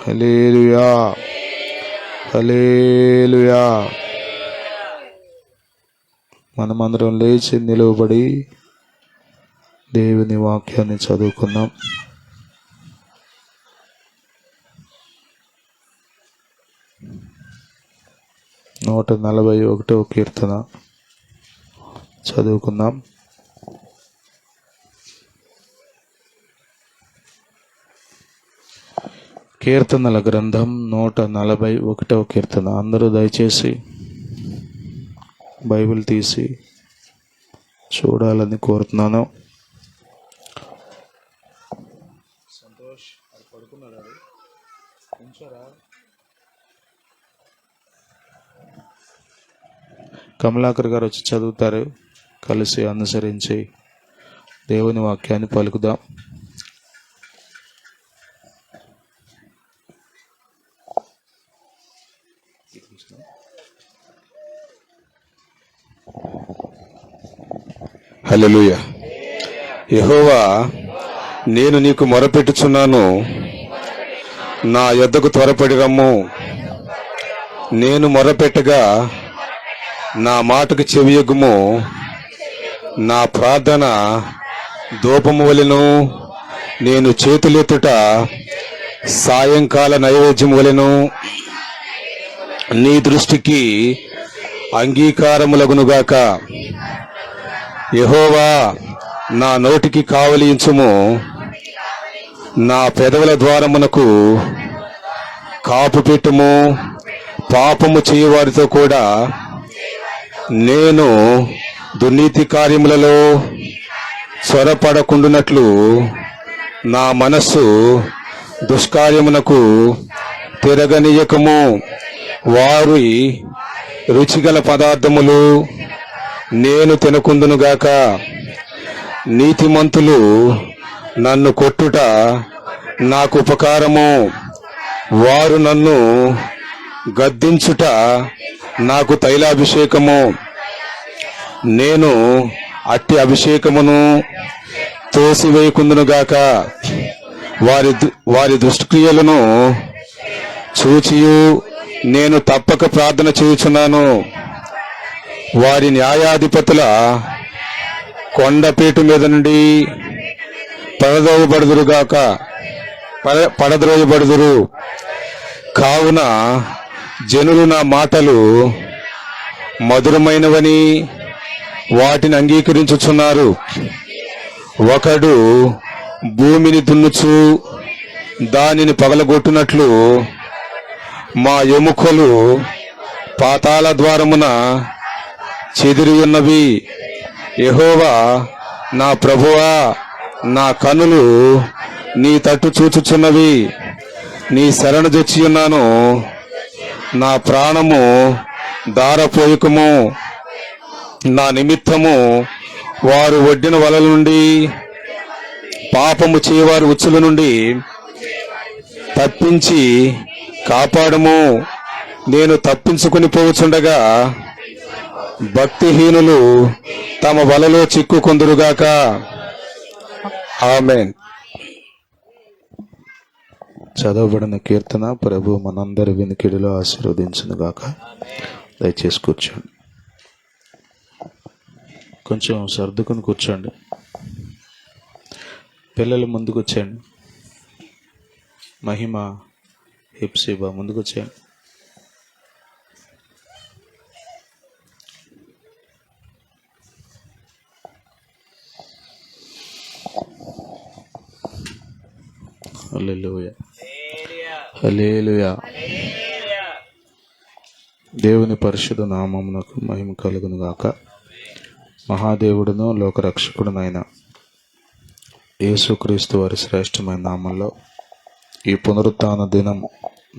హల్లెలూయా, హల్లెలూయా. మనమందరం లేచి నిలువబడి దేవుని వాక్యాన్ని చదువుకుందాం. నూట 41వ కీర్తన చదువుకుందాం. కీర్తనల గ్రంథం 141వ కీర్తన. అందరూ దయచేసి బైబిల్ తీసి చూడాలని కోరుతున్నాను. సంతోష్ పడుకున్నాడు. కమలాకర్ గారు వచ్చి చదువుతారు. కలిసి అనుసరించి దేవుని వాక్యాన్ని పలుకుదాం. హల్లెలూయా. యెహోవా, నేను నీకు మొరపెట్టుచున్నాను, నా యొద్దకు త్వరపడి రమ్ము. నేను మొరపెట్టగా నా మాటకు చెవియొగ్గుము. నా ప్రార్థన ధూపము వలెను, నేను చేతులెత్తుట సాయంకాల నైవేద్యం వలెను నీ దృష్టికి అంగీకారములగునుగాక. యెహోవా, నా నోటికి కావలించుము. నా పెదవుల ద్వారమునకు కాపు పెట్టుము. పాపము చేయవారితో కూడా నేను దుర్నీతి కార్యములలో చొరపడకుండునట్లు నా మనస్సు దుష్కార్యమునకు తిరగనీయకము. వారి రుచిగల పదార్థములు నేను తినకుందునుగాక. నీతిమంతులు నన్ను కొట్టుట నాకు ఉపకారము. వారు నన్ను గద్దించుట నాకు తైలాభిషేకము. నేను అట్టి అభిషేకమును తోసివేయకుందునుగాక. వారి దుష్క్రియలను చూచియు నేను తప్పక ప్రార్థన చేయుచున్నాను. వారి న్యాయాధిపతుల కొండపీటు మీద నుండి పడద్రోయబడుదురు. కావున జనులు నా మాటలు మధురమైనవని వాటిని అంగీకరించుచున్నారు. ఒకడు భూమిని దున్నుచు దానిని పగలగొట్టునట్లు మా ఎముకలు పాతాళ ద్వారమున చెదిరి ఉన్నవి. యెహోవా, నా ప్రభువా, నా కన్నులు నీ తట్టు చూచుచున్నవి. నీ శరణు జొచ్చి ఉన్నాను. నా ప్రాణము దారపోయకము. నా నిమిత్తము వారు ఒడ్డిన వలల నుండి, పాపము చేయవారి ఉచ్చుల నుండి తప్పించి కాపాడము. నేను తప్పించుకుని పోవచుండగా భక్తిహీనులు తమ వలలో చిక్కుకొందురుగాక. ఆమేన్. చదవబడిన కీర్తన ప్రభు మనందరి వినికిడిలో ఆశీర్వదించునుగాక. దయచేసి కూర్చోండి. కొంచెం సర్దుకుని కూర్చోండి. పిల్లలు ముందుకు వచ్చేయండి. మహిమ, హిప్సిబా ముందుకు వచ్చేయండి. హల్లెలూయా, హల్లెలూయా. దేవుని పరిశుద్ధ నామమునకు మహిమ కలుగును గాక. మహాదేవుడును లోకరక్షకుడునైన యేసుక్రీస్తు వారి శ్రేష్టమైన నామంలో ఈ పునరుత్థాన దినం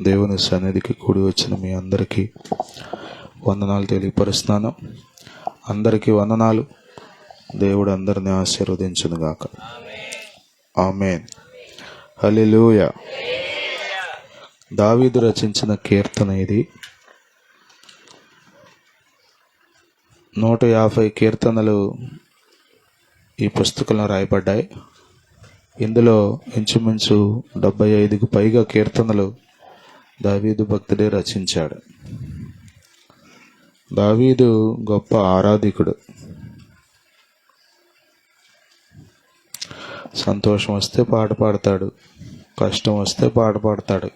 దేవుని సన్నిధికి కూడి వచ్చిన మీ అందరికీ వందనాలు తెలియపరుస్తున్నాను. అందరికీ వందనాలు. దేవుడు అందరిని ఆశీర్వదించును గాక. ఆమేన్. హల్లెలూయా. దావీదు రచించిన కీర్తన ఇది. 150 కీర్తనలు ఈ పుస్తకంలో రాయబడ్డాయి. ఇందులో ఇంచుమించు 75కు పైగా కీర్తనలు దావీదు భక్తుడే రచించాడు. దావీదు గొప్ప ఆరాధికుడు. సంతోషం వస్తే పాట పాడతాడు, కష్టం వస్తే పాట పాడతాడు,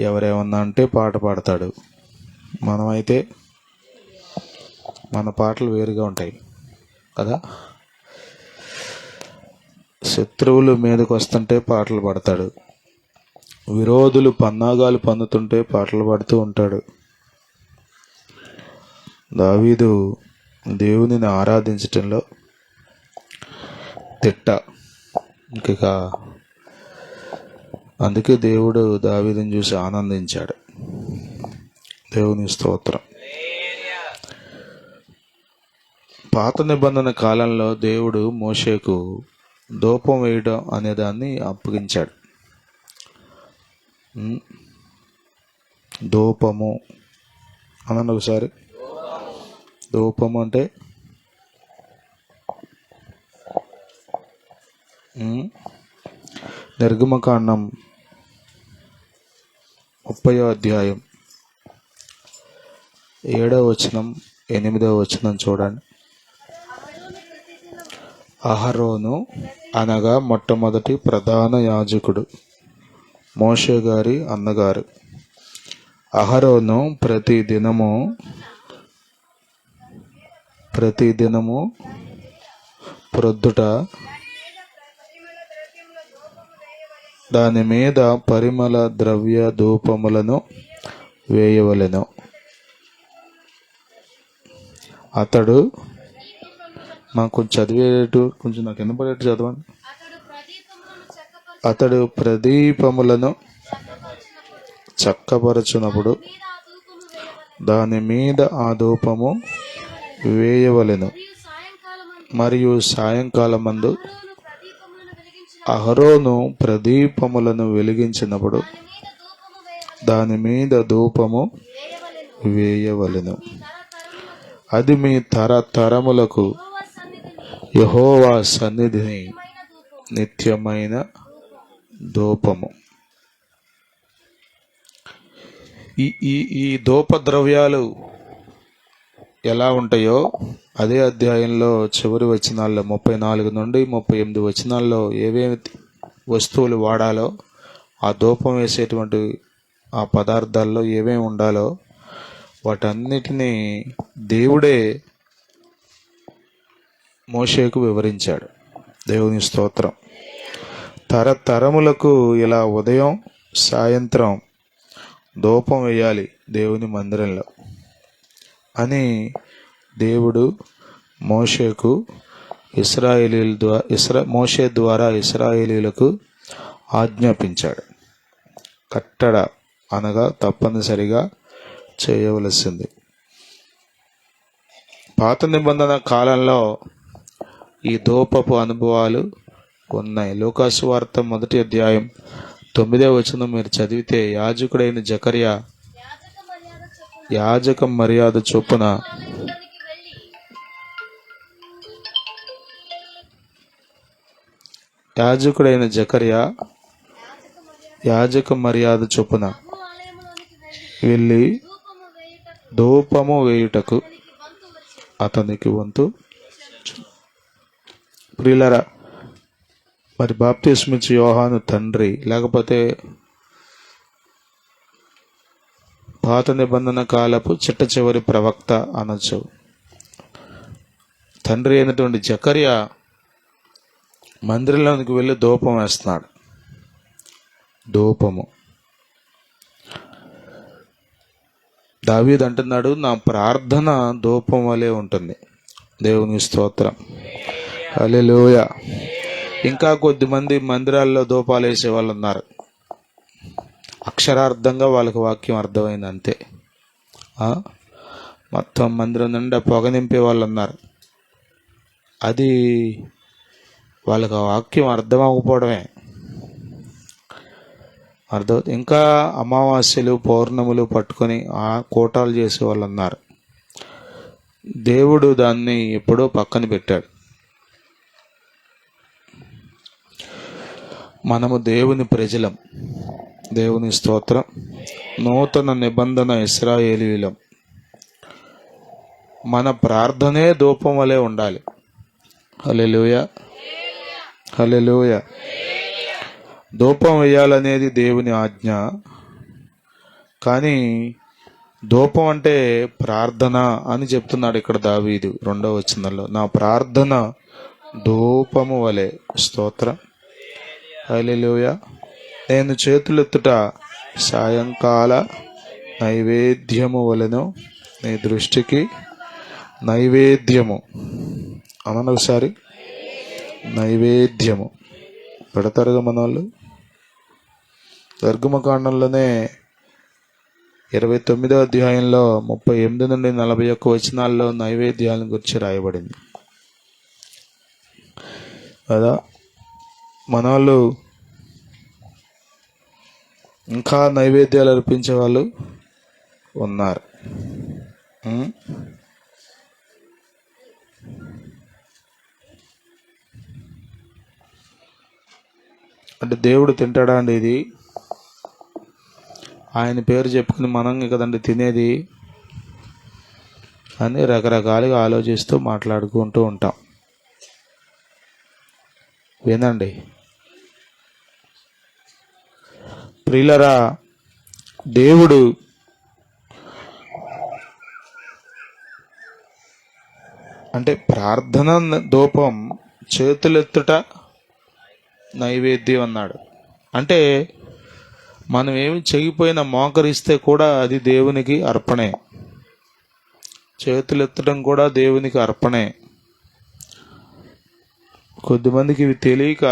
ఎవరేమన్నా అంటే పాట పాడతాడు. మనమైతే మన పాటలు వేరుగా ఉంటాయి కదా. శత్రువులు మీదకి వస్తుంటే పాటలు పాడతాడు, విరోధులు పన్నాగాలు పన్నుతుంటే పాటలు పాడుతూ ఉంటాడు. దావీదు దేవునిని ఆరాధించటంలో తిట్ట. ఇంకా అందుకే దేవుడు దావీదుని చూసి ఆనందించాడు. దేవుని స్తోత్రం. పాత నిబంధన కాలంలో దేవుడు మోషేకు ధూపం వేయడం అనే దాన్ని అప్పగించాడు. ధూపము అనండి ఒకసారి. ధూపము అంటే నిర్గమకాండం 30వ అధ్యాయం 7వ వచనం 8వ వచనం చూడండి. అహరోను అనగా మొట్టమొదటి ప్రధాన యాజకుడు, మోషే గారి అన్నగారు. అహరోను ప్రతి దినము ప్రొద్దుట దాని మీద పరిమళ ద్రవ్య ధూపములను వేయవలెను. అతడు మాకు కొంచెం చదివేటు, కొంచెం నాకు వినపడేట్టు చదవండి. అతడు ప్రదీపములను చక్కపరచునప్పుడు దాని మీద ఆ ధూపము వేయవలెను. మరియు సాయంకాలమందు అహరోను ప్రదీపములను వెలిగించినప్పుడు దాని మీద ధూపము వేయవలెను. అది మీ తరతరములకు యెహోవా సన్నిధిని నిత్యమైన ధూపము. ఈ ధూప ద్రవ్యాలు ఎలా ఉంటాయో అదే అధ్యాయంలో చివరి వచనాల్లో 34 నుండి 38 వచనాల్లో ఏవేమి వస్తువులు వాడాలో, ఆ ధూపం వేసేటువంటి ఆ పదార్థాల్లో ఏమేమి ఉండాలో వాటన్నిటినీ దేవుడే మోషేకు వివరించాడు. దేవుని స్తోత్రం. తరతరములకు ఇలా ఉదయం సాయంత్రం ధూపం వేయాలి దేవుని మందిరంలో అని దేవుడు మోషేకు మోషే ద్వారా ఇశ్రాయేలీయులకు ఆజ్ఞాపించాడు. కట్టడ అనగా తప్పనిసరిగా చేయవలసింది. పాత నిబంధన కాలంలో ఈ ధూపపు అనుభవాలు ఉన్నాయి. లూకాసు వార్త 1వ అధ్యాయం 9వ వచనం మీరు చదివితే, యాజకుడైన జకర్యా యాజక మర్యాద చొప్పున వెళ్ళి ధూపము వేయుటకు అతనికి వంతు. ప్రియులారా, మరి బాప్తిస్మిచ్చు యోహాను తండ్రి, లేకపోతే పాత నిబంధన కాలపు చిట్ట చివరి ప్రవక్త అనొచ్చు, తండ్రి అయినటువంటి జకర్యా మందిరంలోనికి వెళ్ళి ధూపం వేస్తున్నాడు. ధూపము. దావీదు అంటున్నాడు, నా ప్రార్థన ధూపం వలె ఉంటుంది. దేవుని స్తోత్రం. హల్లెలూయా. ఇంకా కొద్దిమంది మందిరాల్లో ధూపాలు వేసే వాళ్ళు ఉన్నారు. అక్షరార్థంగా వాళ్ళకి వాక్యం అర్థమైంది అంతే. మొత్తం మందిరం నిండా పొగ నింపే వాళ్ళు ఉన్నారు. అది వాళ్ళకి ఆ వాక్యం అర్థం అవ్వకపోవడమే. ఇంకా అమావాస్యలు పౌర్ణములు పట్టుకొని ఆ కోటాలు చేసే వాళ్ళు ఉన్నారు. దేవుడు దాన్ని ఎప్పుడో పక్కన పెట్టాడు. మనము దేవుని ప్రజలం. దేవుని స్తోత్రం. నూతన నిబంధన ఇశ్రాయేలీయులం. మన ప్రార్థనే ధూపం వలె ఉండాలి. హల్లెలూయా, హల్లెలూయా. ధూపం వేయాలనేది దేవుని ఆజ్ఞ. కానీ ధూపం అంటే ప్రార్థన అని చెప్తున్నాడు ఇక్కడ దావీదు 2వ వచనంలో. నా ప్రార్థన ధూపము వలె. స్తోత్రం, హల్లెలూయా. నేను చేతులెత్తుట సాయంకాల నైవేద్యము వలెను నీ దృష్టికి. నైవేద్యము అన్న ఒకసారి. నైవేద్యము పెడతారుగా మన వాళ్ళు. నిర్గమకాండంలోనే 29వ అధ్యాయంలో 38 నుండి 41 వచనాల్లో నైవేద్యాలను గురించి రాయబడింది కదా. మన వాళ్ళు ఇంకా నైవేద్యాలు అర్పించే వాళ్ళు ఉన్నారు. అంటే దేవుడు తింటాడా అండి? ఇది ఆయన పేరు చెప్పుకుని మనం కదండి తినేది అని రకరకాలుగా ఆలోచిస్తూ మాట్లాడుకుంటూ ఉంటాం. వినండి ప్రియులరా, దేవుడు అంటే ప్రార్థన ధూపం, చేతులెత్తుట నైవేద్యం అన్నాడు. అంటే మనం ఏమి చెయ్యిపోయినా మోకరిస్తే కూడా అది దేవునికి అర్పణే. చేతులెత్తడం కూడా దేవునికి అర్పణే. కొద్దిమందికి ఇవి తెలియక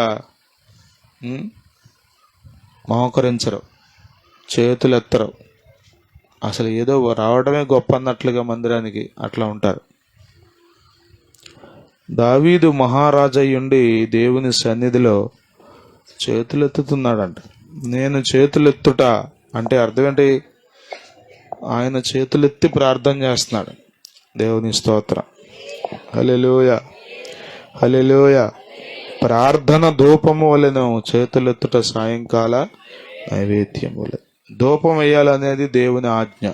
మోకరించరు, చేతులెత్తరు. అసలు ఏదో రావడమే గొప్ప అన్నట్లుగా మందిరానికి అట్లా ఉంటారు. దావీదు మహారాజయ్యుండి దేవుని సన్నిధిలో చేతులెత్తుతున్నాడంట. నేను చేతులెత్తుట అంటే అర్థం ఏంటి? ఆయన చేతులెత్తి ప్రార్థన చేస్తున్నాడు. దేవుని స్తోత్రం, హల్లెలూయా, హల్లెలూయా. ప్రార్థన ధూపము వలెను చేతులెత్తుట సాయంకాల నైవేద్యం వలె. ధూపం వేయాలనేది దేవుని ఆజ్ఞ.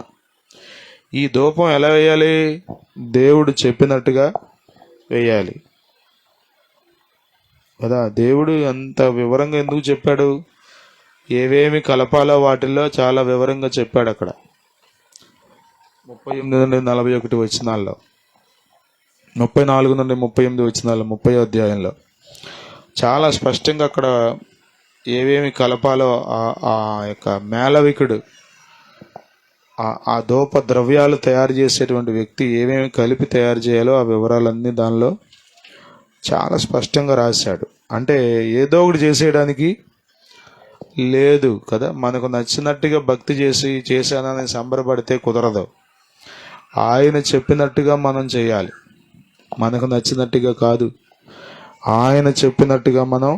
ఈ ధూపం ఎలా వేయాలి? దేవుడు చెప్పినట్టుగా వేయాలి కదా. దేవుడు అంత వివరంగా ఎందుకు చెప్పాడు? ఏవేమి కలపాలో వాటిల్లో చాలా వివరంగా చెప్పాడు అక్కడ 38 నుండి 41 వచనాల్లో, 34 నుండి 38 వచనాల్లో, 30వ అధ్యాయంలో చాలా స్పష్టంగా అక్కడ ఏవేమి కలపాలో ఆ యొక్క మేళవికుడు, ఆ ధూప ద్రవ్యాలు తయారు చేసేటువంటి వ్యక్తి ఏమేమి కలిపి తయారు చేయాలో ఆ వివరాలన్నీ దానిలో చాలా స్పష్టంగా రాశాడు. అంటే ఏదో ఒకటి చేసేయడానికి లేదు కదా. మనకు నచ్చినట్టుగా భక్తి చేశానని సంబరపడితే కుదరదు. ఆయన చెప్పినట్టుగా మనం చేయాలి. మనకు నచ్చినట్టుగా కాదు, ఆయన చెప్పినట్టుగా మనం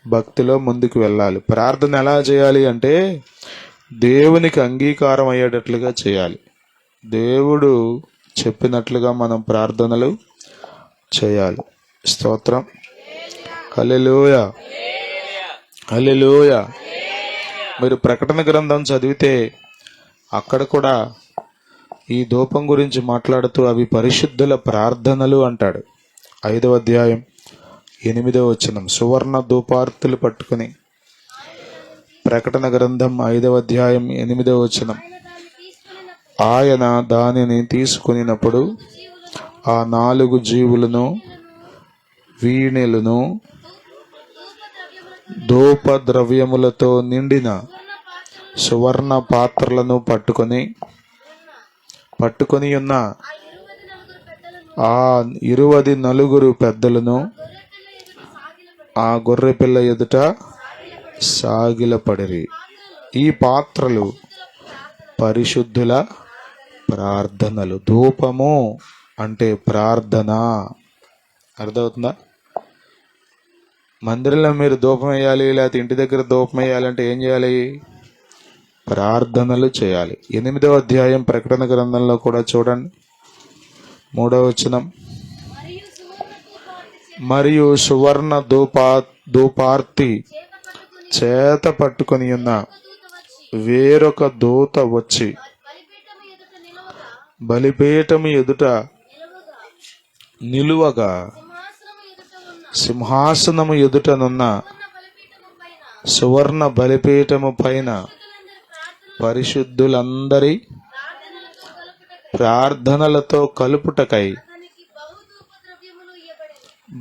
భక్తిలో ముందుకు వెళ్ళాలి. ప్రార్థన ఎలా చేయాలి అంటే దేవునికి అంగీకారం అయ్యేటట్లుగా చేయాలి. దేవుడు చెప్పినట్లుగా మనం ప్రార్థనలు చేయాలి. స్తోత్రం, హల్లెలూయా, హల్లెలూయా. మీరు ప్రకటన గ్రంథం చదివితే అక్కడ కూడా ఈ ధూపం గురించి మాట్లాడుతూ అవి పరిశుద్ధుల ప్రార్థనలు అంటాడు. 5వ అధ్యాయం 8వ వచనం. సువర్ణ ధూపార్తులు పట్టుకుని, ప్రకటన గ్రంథం 5వ అధ్యాయం 8వ వచనం. ఆయన దానిని తీసుకునినప్పుడు ఆ 4 జీవులను వీణెలను ధూప ద్రవ్యములతో నిండిన సువర్ణ పాత్రలను పట్టుకొని ఉన్న ఆ 24 పెద్దలను ఆ గొర్రెపిల్ల ఎదుట సాగిలపడిరి. ఈ పాత్రలు పరిశుద్ధుల ప్రార్థనలు. ధూపము అంటే ప్రార్థన. అర్థమవుతుందా? మందిరంలో మీరు ధూపం వేయాలి, లేకపోతే ఇంటి దగ్గర ధూపం వేయాలంటే ఏం చేయాలి? ప్రార్థనలు చేయాలి. 8వ అధ్యాయం ప్రకటన గ్రంథంలో కూడా చూడండి, 3వ వచనం. మరియు సువర్ణ ధూపార్తి చేత పట్టుకొని ఉన్న వేరొక దూత వచ్చి బలిపీఠము ఎదుట నిలువగా సింహాసనము ఎదుటనున్న సువర్ణ బలిపీఠము పైన పరిశుద్ధులందరి ప్రార్థనలతో కలుపుటకై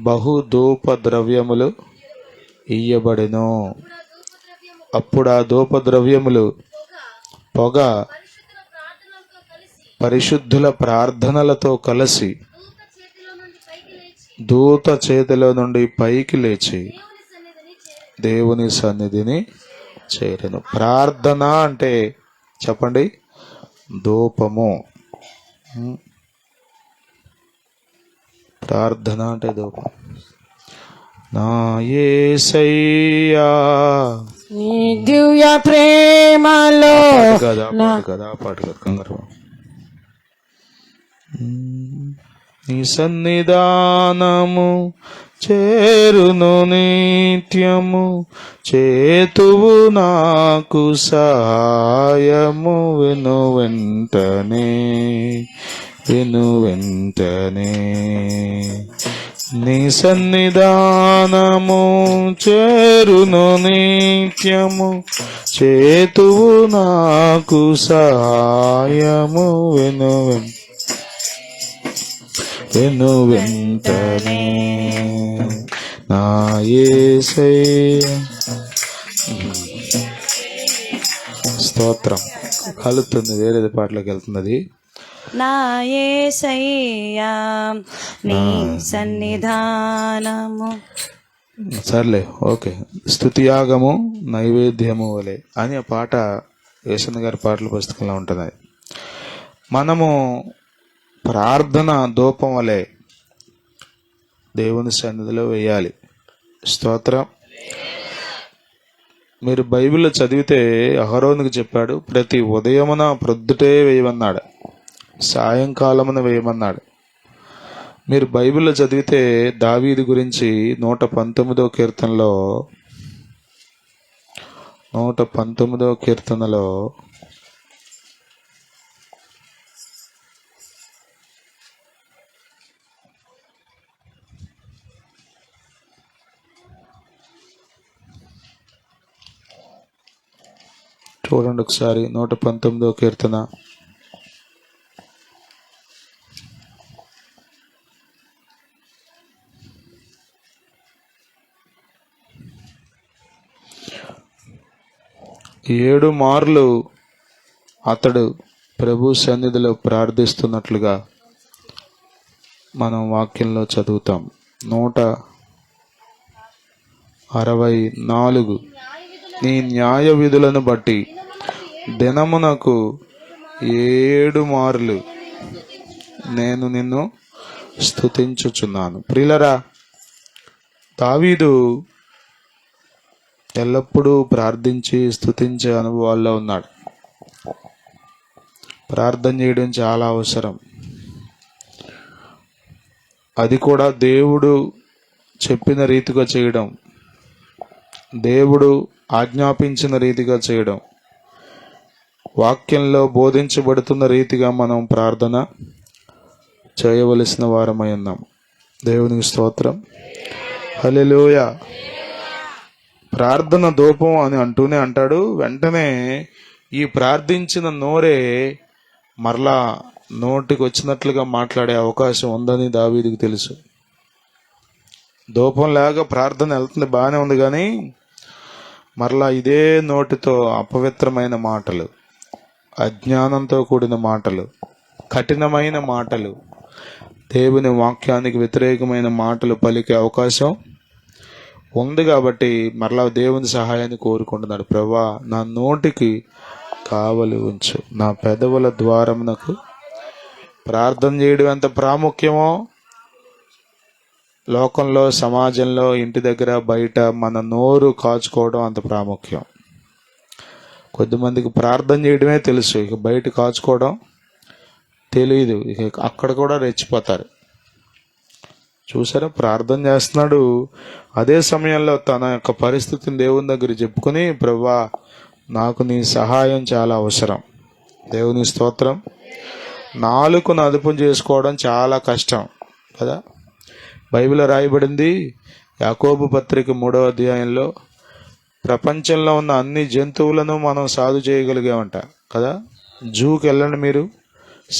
బహుధూప ద్రవ్యములు ఇయ్యబడెను. అప్పుడు ఆ ధూప ద్రవ్యములు పొగ పరిశుద్ధుల ప్రార్థనలతో కలిసి దూత చేతిలో నుండి పైకి లేచి దేవుని సన్నిధిని చేరెను. ప్రార్థన అంటే చెప్పండి, ధూపము. ప్రార్థన అంటే ధూపం. నా యేసయ్యా నీ దివ్య ప్రేమలో పాట కంగారు. నీ సన్నిధానము చేరును నిత్యము, చేతువు నాకు సహాయము విను వెంటనే నీ సన్నిధానము చేరును నిత్యము, చేతువు నాకు సహాయము విను వెంటనే నా యేసయ్యా. స్తోత్రం. కలుతుంది, వేరేది పాటలోకి వెళ్తున్నది. నా యేసయ్యా నీ సన్నిధానము. సర్లే, ఓకే. స్తుతియాగము నైవేద్యము వలె అని ఆ పాట యేసన్న గారి పాటల పుస్తకంలో ఉంటున్నది. మనము ప్రార్థన ధూపం వలె దేవుని సన్నిధిలో వేయాలి. స్తోత్రం. మీరు బైబిల్లో చదివితే అహరోనుకు చెప్పాడు, ప్రతి ఉదయమున ప్రొద్దుటే వేయమన్నాడు, సాయంకాలమున వేయమన్నాడు. మీరు బైబిల్లో చదివితే దావీదు గురించి 119వ కీర్తనలో చూడండి ఒకసారి. 119వ కీర్తన 7 మార్లు అతడు ప్రభు సన్నిధిలో ప్రార్థిస్తున్నట్లుగా మనం వాక్యంలో చదువుతాం. 164 నీ న్యాయ విధులను బట్టి దినమునకు 7 మార్లు నేను నిన్ను స్తుతించుచున్నాను. ప్రియులరా, దావీదు ఎల్లప్పుడూ ప్రార్థించి స్తుతించే అనుభవాల్లో ఉన్నాడు. ప్రార్థన చేయడం చాలా అవసరం. అది కూడా దేవుడు చెప్పిన రీతిగా చేయడం, దేవుడు ఆజ్ఞాపించిన రీతిగా చేయడం, వాక్యంలో బోధించబడుతున్న రీతిగా మనం ప్రార్థన చేయవలసిన వారమై ఉన్నాం. దేవునికి స్తోత్రం. హల్లెలూయా. ప్రార్థన ధూపం అని అంటూనే అంటాడు, వెంటనే ఈ ప్రార్థించిన నోరే మరలా నోటికి వచ్చినట్లుగా మాట్లాడే అవకాశం ఉందని దావీదుకు తెలుసు. ధూపం లాగా ప్రార్థన వెళ్తుంది, బాగానే ఉంది, కానీ మరలా ఇదే నోటితో అపవిత్రమైన మాటలు, అజ్ఞానంతో కూడిన మాటలు, కఠినమైన మాటలు, దేవుని వాక్యానికి వ్యతిరేకమైన మాటలు పలికే అవకాశం ఉంది. కాబట్టి మరలా దేవుని సహాయాన్ని కోరుకుంటున్నాడు. ప్రభువా, నా నోటికి కావలి ఉంచు, నా పెదవుల ద్వారమునకు. ప్రార్థన చేయడం ఎంత ప్రాముఖ్యమో లోకంలో, సమాజంలో, ఇంటి దగ్గర, బయట మన నోరు కాచుకోవడం అంత ప్రాముఖ్యం. కొద్దిమందికి ప్రార్థన చేయడమే తెలుసు, ఇక బయట కాచుకోవడం తెలియదు. ఇక అక్కడ కూడా రెచ్చిపోతారు. చూసారా, ప్రార్థన చేస్తున్నాడు, అదే సమయంలో తన యొక్క పరిస్థితిని దేవుని దగ్గర చెప్పుకొని, ప్రభువా నాకు నీ సహాయం చాలా అవసరం. దేవుని స్తోత్రం. నాలుకను అదుపు చేసుకోవడం చాలా కష్టం కదా. బైబిల్లో రాయబడింది యాకోబు పత్రిక 3వ అధ్యాయంలో ప్రపంచంలో ఉన్న అన్ని జంతువులను మనం సాధు చేయగలిగామంట కదా. జూకి వెళ్ళండి, మీరు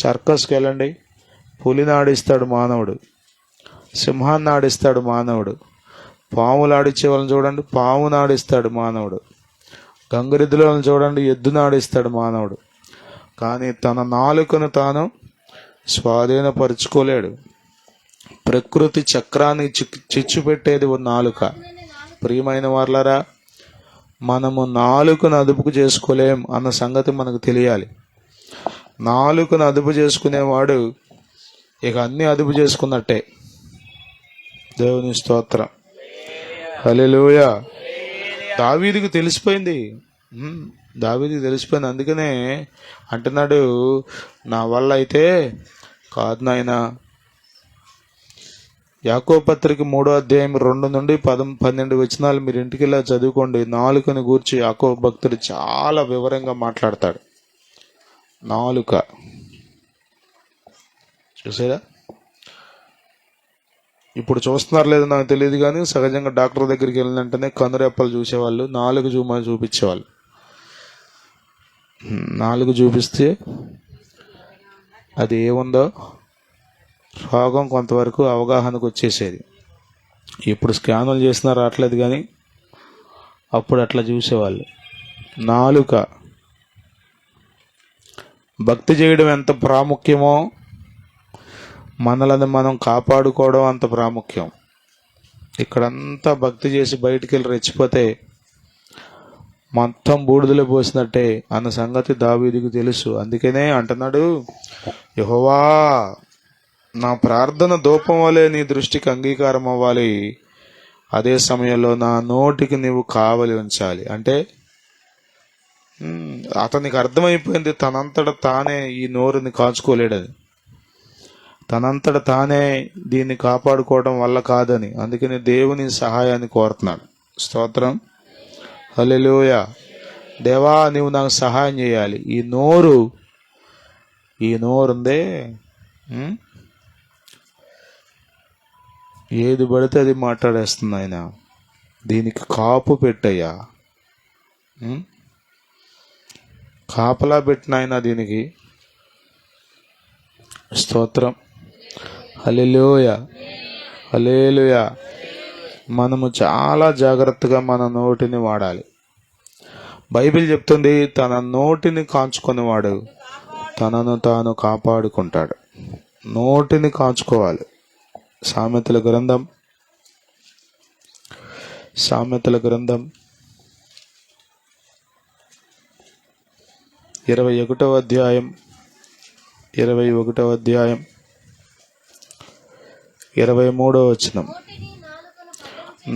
సర్కస్కి వెళ్ళండి, పులిని ఆడిస్తాడు మానవుడు, సింహాన్ని ఆడిస్తాడు మానవుడు, పాములు ఆడించే వాళ్ళని చూడండి, పామును ఆడిస్తాడు మానవుడు, గంగరెద్దులను చూడండి, ఎద్దును ఆడిస్తాడు మానవుడు. కానీ తన నాలుకను తాను స్వాధీనపరుచుకోలేడు. ప్రకృతి చక్రాన్ని చిచ్చు పెట్టేది నాలుక. ప్రియమైన వార్లరా, మనము నాలుకను అదుపుకు చేసుకోలేం అన్న సంగతి మనకు తెలియాలి. నాలుకను అదుపు చేసుకునేవాడు ఇక అన్ని అదుపు చేసుకున్నట్టే. దేవుని స్తోత్రం. హల్లెలూయా. దావీదుకు తెలిసిపోయింది. దావీదుకు తెలిసిపోయింది. అందుకనే అంటున్నాడు, నా వల్ల అయితే కాదు నాయనా. యాకోబు పత్రిక 3వ అధ్యాయం 2 నుండి 12 వచనాలు మీరు ఇంటికి వెళ్ళి చదువుకోండి. నాలుకను గూర్చి యాకోబు భక్తుడు చాలా వివరంగా మాట్లాడతాడు. నాలుక చూసారా? ఇప్పుడు చూస్తున్నారు లేదో నాకు తెలియదు, కానీ సహజంగా డాక్టర్ దగ్గరికి వెళ్ళిన వెంటనే కనురెప్పలు చూసేవాళ్ళు, నాలుగు చూమని చూపించేవాళ్ళు. నాలుగు చూపిస్తే అది ఏముందో రోగం కొంతవరకు అవగాహనకు వచ్చేసేది. ఇప్పుడు స్కానులు చేసినా రావట్లేదు, కానీ అప్పుడు అట్లా చూసేవాళ్ళు. నాలుక. భక్తి చేయడం ఎంత ప్రాముఖ్యమో మనలను మనం కాపాడుకోవడం అంత ప్రాముఖ్యం. ఇక్కడంతా భక్తి చేసి బయటికి వెళ్ళి రెచ్చిపోతే మొత్తం బూడిదలో పోసినట్టే అన్న సంగతి దావీదుకు తెలుసు. అందుకనే అంటున్నాడు, యెహోవా నా ప్రార్థన ధూపం వలె నీ దృష్టికి అంగీకారం అవ్వాలి, అదే సమయంలో నా నోటికి నీవు కావలి ఉంచాలి. అంటే అతనికి అర్థమైపోయింది తనంతట తానే ఈ నోరుని కాచుకోలేడని, తనంతట తానే దీన్ని కాపాడుకోవడం వల్ల కాదని. అందుకని దేవుని సహాయాన్ని కోరుతున్నాడు. స్తోత్రం. హల్లెలూయా. దేవా, నీవు నాకు సహాయం చేయాలి. ఈ నోరుందే, ఏది పడితే అది మాట్లాడేస్తుంది ఆయన. దీనికి కాపు పెట్టయ్యా, కాపలా పెట్టిన ఆయన దీనికి. స్తోత్రం. హల్లెలూయా. హల్లెలూయా. మనము చాలా జాగ్రత్తగా మన నోటిని వాడాలి. బైబిల్ చెప్తుంది, తన నోటిని కాచుకునేవాడు తనను తాను కాపాడుకుంటాడు. నోటిని కాచుకోవాలి. సామెతల గ్రంథం 21వ అధ్యాయం 23వ వచనం.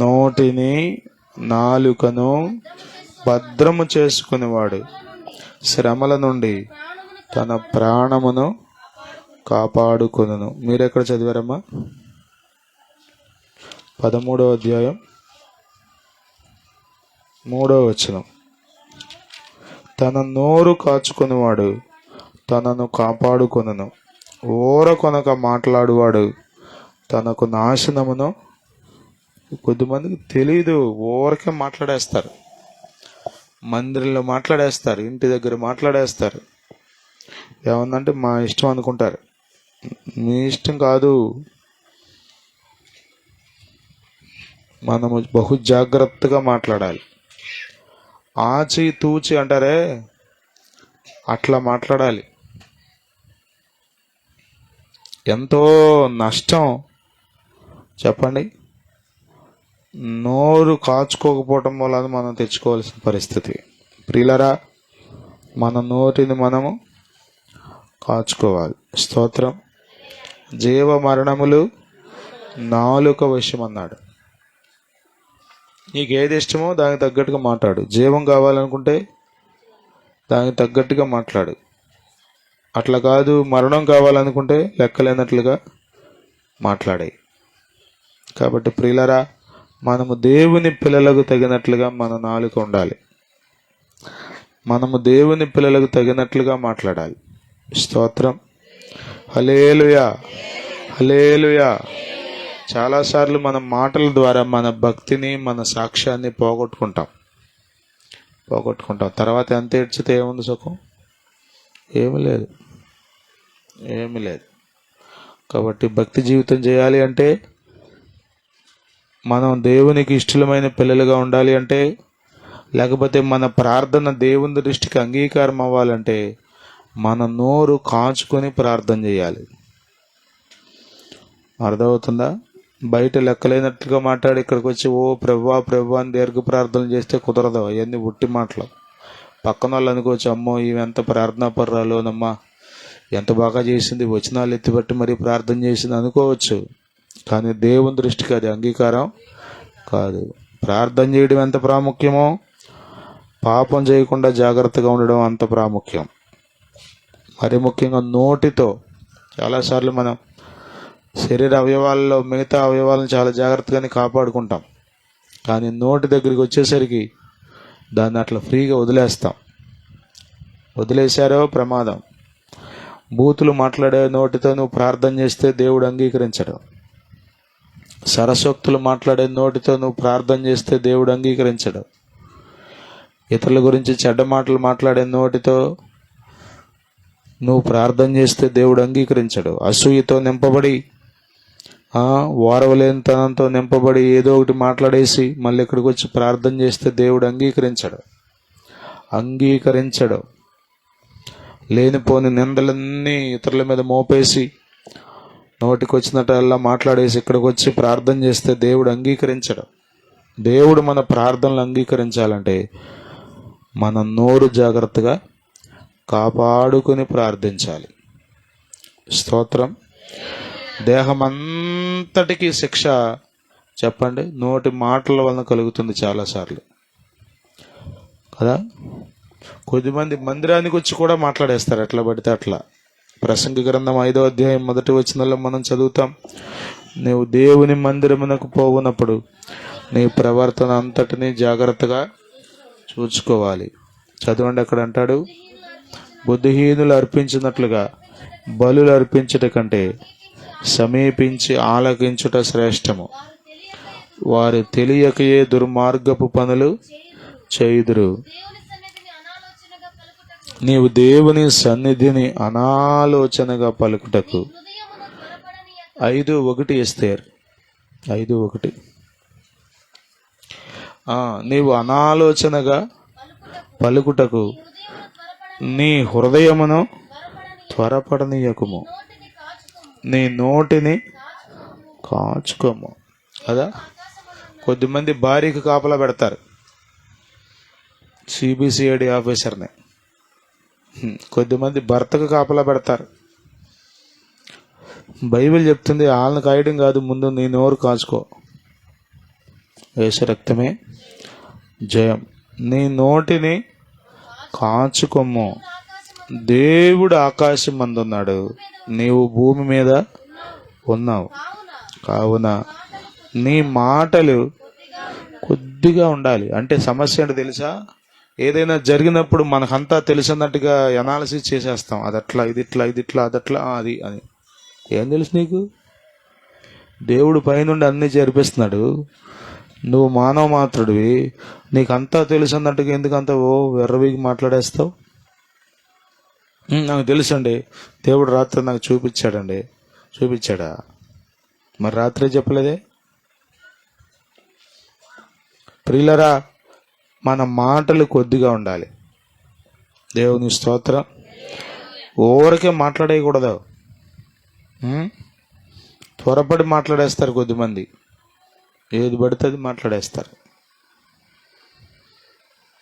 నోటిని నాలుకను భద్రము చేసుకునేవాడు శ్రమల నుండి తన ప్రాణమును కాపాడుకొనును. మీరెక్కడ చదివారమ్మా? 13వ అధ్యాయం 3వ వచనం. తన నోరు కాచుకునేవాడు తనను కాపాడుకొనును, ఓరకొనక మాట్లాడువాడు తనకు నాశనమును. కొద్దిమందికి తెలీదు, ఊరకే మాట్లాడేస్తారు. మందిరంలో మాట్లాడేస్తారు, ఇంటి దగ్గర మాట్లాడేస్తారు. ఏమందంటే మా ఇష్టం అనుకుంటారు. మీ ఇష్టం కాదు. మనము బహు జాగ్రత్తగా మాట్లాడాలి. ఆచి తూచి అంటారే, అట్లా మాట్లాడాలి. ఎంతో నష్టం చెప్పండి. నోరు కాచుకోకపోవటం వల్ల మనం తెచ్చుకోవాల్సిన పరిస్థితి. ప్రియులరా, మన నోటిని మనము కాచుకోవాలి. స్తోత్రం. జీవ మరణములు నాలుక వశం అన్నాడు. నీకు ఏది ఇష్టమో దానికి తగ్గట్టుగా మాట్లాడు. జీవం కావాలనుకుంటే దానికి తగ్గట్టుగా మాట్లాడు. అట్లా కాదు, మరణం కావాలనుకుంటే లెక్కలేనట్లుగా మాట్లాడాయి. కాబట్టి ప్రియులరా, మనము దేవుని పిల్లలకు తగినట్లుగా మన నాలుక ఉండాలి. మనము దేవుని పిల్లలకు తగినట్లుగా మాట్లాడాలి. స్తోత్రం. హల్లెలూయా, హల్లెలూయా. చాలాసార్లు మన మాటల ద్వారా మన భక్తిని, మన సాక్ష్యాన్ని పోగొట్టుకుంటాం. తర్వాత ఎంత ఏడ్చితే ఏముంది సుఖం? ఏమీ లేదు, ఏమీ లేదు. కాబట్టి భక్తి జీవితం చేయాలి అంటే, మనం దేవునికి ఇష్టమైన పిల్లలుగా ఉండాలి అంటే, లేకపోతే మన ప్రార్థన దేవుని దృష్టికి అంగీకారం అవ్వాలంటే, మన నోరు కాచుకొని ప్రార్థన చేయాలి. అర్థమవుతుందా? బయట లెక్కలేనట్లుగా మాట్లాడి ఇక్కడికి వచ్చి ఓ ప్రభువా ప్రభువా అని దీర్ఘ ప్రార్థనలు చేస్తే కుదరదు. అవన్నీ ఉట్టి మాటలు. పక్కన వాళ్ళు అనుకోవచ్చు, అమ్మో ఈమె ఎంత ప్రార్థనా పర్రాలోనమ్మా, ఎంత బాగా చేసింది, వచనాలు ఎత్తిబట్టి మరీ ప్రార్థన చేసింది అనుకోవచ్చు. కానీ దేవుని దృష్టికి అది అంగీకారం కాదు. ప్రార్థన చేయడం ఎంత ప్రాముఖ్యమో, పాపం చేయకుండా జాగ్రత్తగా ఉండడం అంత ప్రాముఖ్యం. మరి ముఖ్యంగా నోటితో. చాలాసార్లు మనం శరీర అవయవాల్లో మిగతా అవయవాలను చాలా జాగ్రత్తగానే కాపాడుకుంటాం, కానీ నోటి దగ్గరికి వచ్చేసరికి దాన్ని అట్లా ఫ్రీగా వదిలేస్తాం. వదిలేశారో ప్రమాదం. బూతులు మాట్లాడే నోటితో నువ్వు ప్రార్థన చేస్తే దేవుడు అంగీకరించడు. సరసోక్తులు మాట్లాడే నోటితో నువ్వు ప్రార్థన చేస్తే దేవుడు అంగీకరించడు. ఇతరుల గురించి చెడ్డ మాటలు మాట్లాడే నోటితో నువ్వు ప్రార్థన చేస్తే దేవుడు అంగీకరించడు. అసూయతో నింపబడి, ఓరవలేనితనంతో నింపబడి ఏదో ఒకటి మాట్లాడేసి మళ్ళీ ఇక్కడికి వచ్చి ప్రార్థన చేస్తే దేవుడు అంగీకరించడు. లేనిపోని నిందలన్నీ ఇతరుల మీద మోపేసి నోటికి వచ్చినట్టల్లా మాట్లాడేసి ఇక్కడికి వచ్చి ప్రార్థన చేస్తే దేవుడు అంగీకరించడు. దేవుడు మన ప్రార్థనలు అంగీకరించాలంటే మన నోరు జాగ్రత్తగా కాపాడుకొని ప్రార్థించాలి. స్తోత్రం. దేహమంతటికి శిక్ష చెప్పండి నోటి మాటల వలన కలుగుతుంది చాలాసార్లు కదా. కొద్దిమంది మందిరానికి వచ్చి కూడా మాట్లాడేస్తారు ఎట్లా పడితే అట్లా. ప్రసంగి గ్రంథం 5వ అధ్యాయం 1వ వచనంలో మనం చదువుతాం, నీవు దేవుని మందిరమునకు పోవునప్పుడు నీ ప్రవర్తన అంతటినీ జాగ్రత్తగా చూసుకోవాలి. చదవండి, అక్కడ అంటాడు, బుద్ధిహీనులు అర్పించినట్లుగా బలులు అర్పించుట కంటే సమీపించి ఆలకించుట శ్రేష్టము. వారు తెలియకయే దుర్మార్గపు పనులు చేయుదురు. నీవు దేవుని సన్నిధిని అనాలోచనగా పలుకుటకు 5:1 ఎస్తేర్ 5:1. నీవు అనాలోచనగా పలుకుటకు నీ హృదయమును త్వరపడనీయకుము, నీ నోటిని కాచుకోము కదా. కొద్దిమంది భార్యకి కాపలా పెడతారు, సిబిసిఐడి ఆఫీసర్ని. కొద్దిమంది భర్తకు కాపలా పెడతారు. బైబిల్ చెప్తుంది వాళ్ళని కాయడం కాదు, ముందు నీ నోరు కాచుకో. యేసు రక్తమే జయం. నీ నోటిని కాచుకోము. దేవుడు ఆకాశం మందున్నాడు, నీవు భూమి మీద ఉన్నావు. కావున నీ మాటలు కొద్దిగా ఉండాలి. అంటే సమస్య అంటే తెలుసా, ఏదైనా జరిగినప్పుడు మనకంతా తెలిసినట్టుగా అనాలిసిస్ చేసేస్తాం. అదట్లా ఇది ఇట్లా ఇది ఇట్లా అదట్లా అది అని. ఏం తెలుసు నీకు? దేవుడు పైనుండి అన్నీ జరిపిస్తున్నాడు, నువ్వు మానవ మాత్రుడివి, నీకంతా తెలుసున్నట్టుగా ఎందుకంత వెర్రవిగి మాట్లాడేస్తావు? నాకు తెలుసండి, దేవుడు రాత్రి నాకు చూపించాడండి. చూపించాడా? మరి రాత్రి చెప్పలేదే? ప్రియులరా, మన మాటలు కొద్దిగా ఉండాలి. దేవుని స్తోత్రం. ఊరికే మాట్లాడేయకూడదు. త్వరపడి మాట్లాడేస్తారు కొద్దిమంది, ఏది పడితే అది మాట్లాడేస్తారు.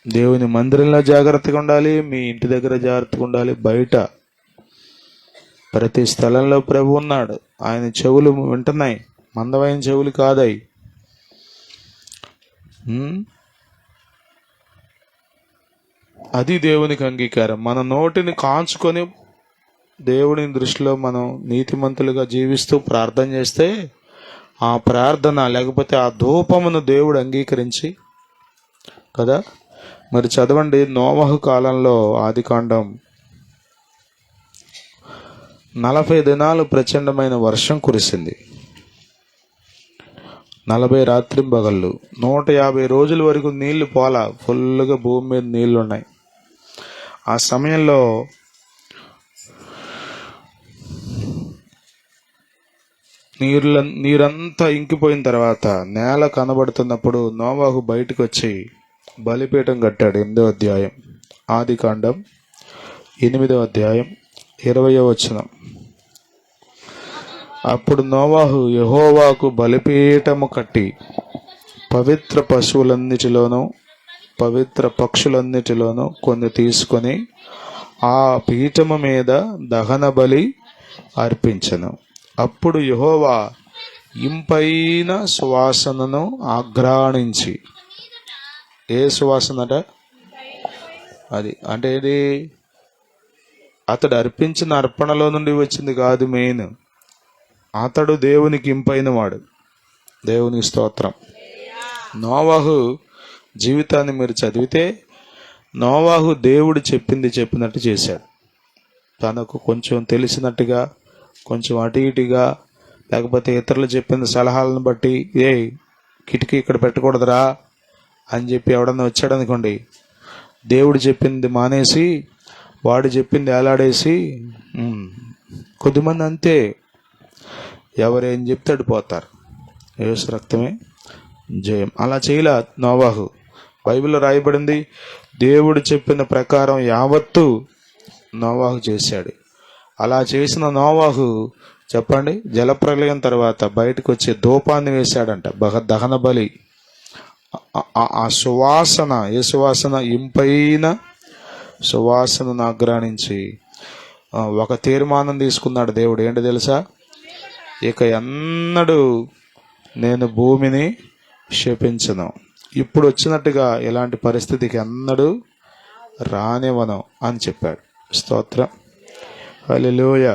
దేవుని మందిరంలో జాగ్రత్తగా ఉండాలి, మీ ఇంటి దగ్గర జాగ్రత్తగా ఉండాలి, బయట ప్రతి స్థలంలో ప్రభు ఉన్నాడు. ఆయన చెవులు వింటున్నాయి, మందమైన చెవులు కాదాయి. అది దేవునికి అంగీకారం. మన నోటిని కాంచుకొని దేవుని దృష్టిలో మనం నీతిమంతులుగా జీవిస్తూ ప్రార్థన చేస్తే ఆ ప్రార్థన లేకపోతే ఆ ధూపమును దేవుడు అంగీకరించి కదా మరి చదవండి, నోవహు కాలంలో ఆదికాండం 40 దినాలు ప్రచండమైన వర్షం కురిసింది. 40 రాత్రింబగళ్ళు, 150 రోజుల వరకు నీళ్లు పోలా, ఫుల్గా భూమి మీద నీళ్లు ఉన్నాయి. ఆ సమయంలో నీరంతా ఇంకిపోయిన తర్వాత నేల కనబడుతున్నప్పుడు నోవాహు బయటకు వచ్చి బలిపీఠం కట్టాడు. 8వ అధ్యాయం, ఆదికాండం 8వ అధ్యాయం 20వ వచనం. అప్పుడు నోవాహు యెహోవాకు బలిపీఠము కట్టి పవిత్ర పశువులన్నిటిలోనూ పవిత్ర పక్షులన్నిటిలోనూ కొన్ని తీసుకొని ఆ పీఠము మీద దహన బలి అర్పించెను. అప్పుడు యెహోవా ఇంపైన సువాసనను ఆఘ్రాణించి, ఏ సువాసనట అది? అంటే ఇది అతడు అర్పించిన అర్పణలో నుండి వచ్చింది కాదు. మెయిన్ అతడు దేవునికి ఇంపైన వాడు. దేవునికి స్తోత్రం. నోవాహు జీవితాన్ని మీరు చదివితే నోవాహు దేవుడు చెప్పినట్టు చేశాడు. తనకు కొంచెం తెలిసినట్టుగా, కొంచెం అటు ఇటుగా, లేకపోతే ఇతరులు చెప్పిన సలహాలను బట్టి, కిటికీ ఇక్కడ పెట్టకూడదురా అని చెప్పి ఎవడన్నా వచ్చాడు అనుకోండి, దేవుడు చెప్పింది మానేసి వాడు చెప్పింది ఏలాడేసి, కొద్దిమంది అంతే, ఎవరేం చెప్తాడు పోతారు. యేసు రక్తమే జయం. అలా చేయలే నోవాహు. బైబిల్లో రాయబడింది, దేవుడు చెప్పిన ప్రకారం యావత్తు నోవాహు చేశాడు. అలా చేసిన నోవాహు చెప్పండి, జలప్రలయం తర్వాత బయటకు వచ్చే ధూపాన్ని వేశాడంట, దహన బలి. ఆ సువాసన, ఏ సువాసన? ఇంపైన సువాసనను ఆగ్రాణించి ఒక తీర్మానం తీసుకున్నాడు దేవుడు. ఏంటి తెలుసా? ఇక ఎన్నడూ నేను భూమిని శపించను, ఇప్పుడు వచ్చినట్టుగా ఇలాంటి పరిస్థితికి ఎన్నడూ రానివ్వను అని చెప్పాడు. స్తోత్రం. హల్లెలూయా,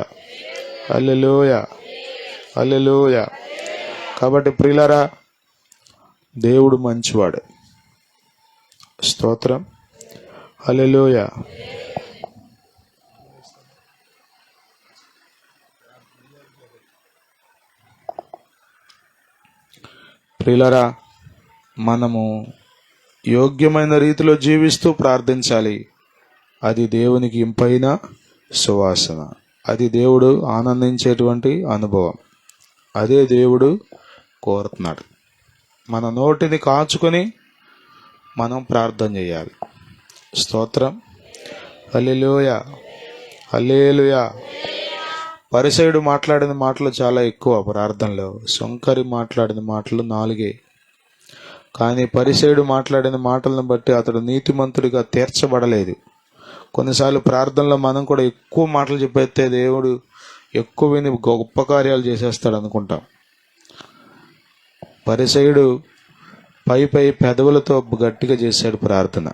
హల్లెలూయా, హల్లెలూయా. కాబట్టి ప్రియులారా, దేవుడు మంచివాడు. స్తోత్రం. హల్లెలూయా. ప్రియులారా, మనము యోగ్యమైన రీతిలో జీవిస్తూ ప్రార్థించాలి. అది దేవునికి ఇంపైన సువాసన, అది దేవుడు ఆనందించేటువంటి అనుభవం. అదే దేవుడు కోరుతున్నాడు. మన నోటిని కాచుకొని మనం ప్రార్థన చేయాలి. స్తోత్రం. హల్లెలూయా, హల్లెలూయా. పరిసయుడు మాట్లాడిన మాటలు చాలా ఎక్కువ ప్రార్థనలో, శంకరి మాట్లాడిన మాటలు 4. కానీ పరిసయుడు మాట్లాడిన మాటలను బట్టి అతడు నీతిమంతుడిగా తీర్చబడలేదు. కొన్నిసార్లు ప్రార్థనలో మనం కూడా ఎక్కువ మాటలు చెప్పేస్తే దేవుడు ఎక్కువ విని గొప్ప కార్యాలు చేసేస్తాడు అనుకుంటాం. పరిసయుడు పై పెదవులతో గట్టిగా చేశాడు ప్రార్థన.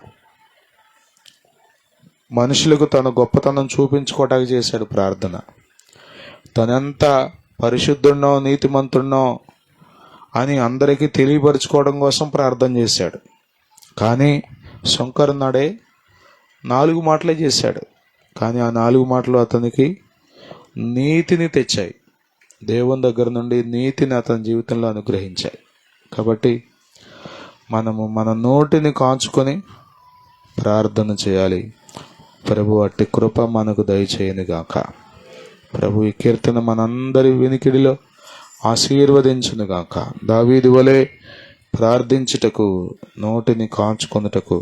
మనుషులకు తన గొప్పతనం చూపించుకోవటానికి చేశాడు ప్రార్థన. తనెంత పరిశుద్ధున్నో నీతిమంతున్నో అని అందరికీ తెలియపరుచుకోవడం కోసం ప్రార్థన చేశాడు. కానీ శంకరున్నాడే 4 మాటలే చేశాడు. కానీ ఆ 4 మాటలు అతనికి నీతిని తెచ్చాయి. దేవుని దగ్గర నుండి నీతిని అతని జీవితంలో అనుగ్రహించాయి. కాబట్టి మనము మన నోటిని కాచుకొని ప్రార్థన చేయాలి. ప్రభు అట్టి కృప మనకు దయచేయనుగాక. ప్రభు ఈ కీర్తన మనందరి వినికిడిలో ఆశీర్వదించునుగాక. దావీదు వలె ప్రార్థించుటకు, నోటిని కాచుకొనుటకు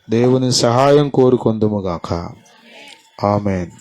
దేవుని సహాయం కోరుకొందుముగాక. ఆమేన్.